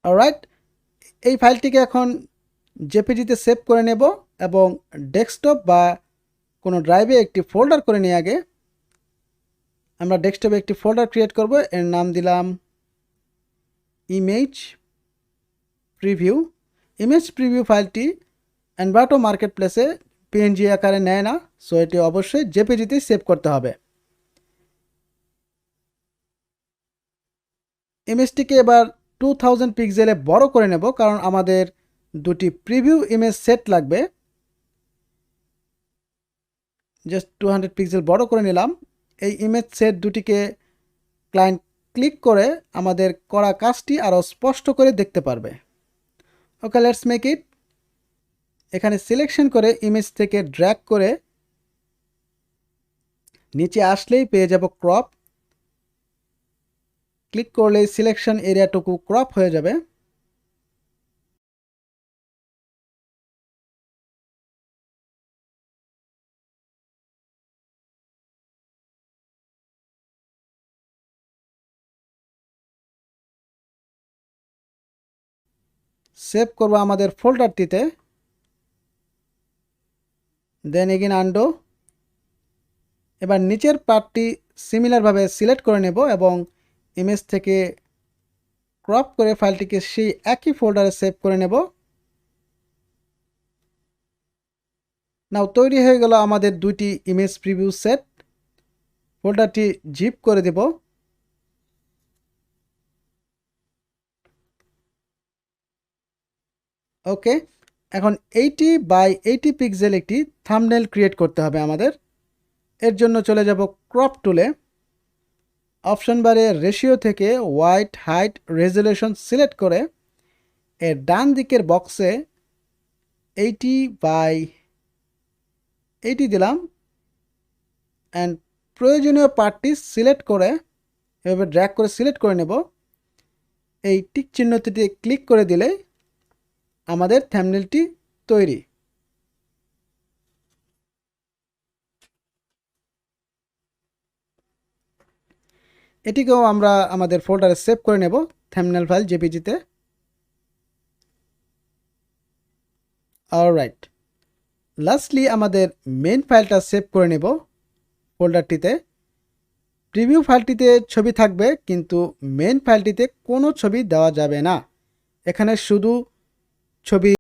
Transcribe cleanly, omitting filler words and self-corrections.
Alright, এই ফাইলটিকে এখন জেপিজিতে সেভ করে নেব এবং ডেস্কটপ বা কোনো ড্রাইভে একটি ফোল্ডার করে নিয়ে আগে আমরা ডেস্কটপে একটি ফোল্ডার ক্রিয়েট করব। এর নাম দিলাম ইমেজ প্রিভিউ। ইমেজ প্রিভিউ ফাইলটি এনভাটো মার্কেটপ্লেসে পিএনজি আকারে নেয় না, সো এটি অবশ্যই জেপিজিতে সেভ করতে হবে। ইমেজটিকে এবার 2000 পিক্সেলে বড় করে নেব, কারণ আমাদের দুটি প্রিভিউ ইমেজ সেট লাগবে। জাস্ট 200 পিক্সেল বড় করে নিলাম। এই ইমেজ সেট দুটিকে ক্লায়েন্ট ক্লিক করে আমাদের করা কাজটি আরও স্পষ্ট করে দেখতে পারবে। ওকে, লেটস মেক ইট। এখানে সিলেকশন করে ইমেজ থেকে ড্র্যাগ করে নিচে আসলেই পেয়ে যাব ক্রপ। ক্লিক করলেই সিলেকশন এরিয়াটুকু ক্রপ হয়ে যাবে। সেভ করব আমাদের ফোল্ডারটিতে, দেন এগেন আনডো। এবার নিচের পার্টটি সিমিলারভাবে সিলেক্ট করে নেব এবং ইমেজ থেকে ক্রপ করে ফাইলটিকে সেই একই ফোল্ডারে সেভ করে নেব। নাও তৈরি হয়ে গেল আমাদের দুইটি ইমেজ প্রিভিউ সেট। ফোল্ডারটি জিপ করে দেব। ওকে, এখন 80 বাই 80 পিক্সেল একটি থাম্বনেল ক্রিয়েট করতে হবে আমাদের। এর জন্য চলে যাব ক্রপ টুলে। অপশন বারে রেশিও থেকে হোয়াইট হাইট রেজুলেশন সিলেক্ট করে এর ডান দিকের বক্সে 80 বাই 80 দিলাম অ্যান্ড প্রয়োজনীয় পার্টটি সিলেক্ট করে এভাবে ড্র্যাগ করে সিলেক্ট করে নেব। এই টিক চিহ্নটিতে ক্লিক করে দিলে আমাদের থাম্বনেলটি তৈরি। এটিকেও আমরা আমাদের ফোল্ডারে সেভ করে নেব থাম্বনেল ফাইল জেপিজিতে। অলরাইট, লাস্টলি আমাদের মেইন ফাইলটা সেভ করে নেব ফোল্ডারটিতে। প্রিভিউ ফাইলটিতে ছবি থাকবে, কিন্তু মেইন ফাইলটিতে কোনো ছবি দেওয়া যাবে না। এখানে শুধু ছবি